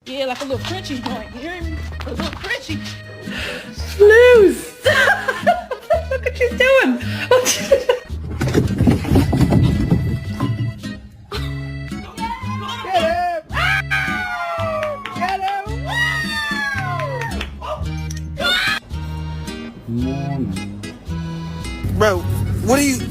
Yeah, like a little crunchy joint. You hear me? A little crunchy. Flu, stop! Look what she's doing. Bro, what are you?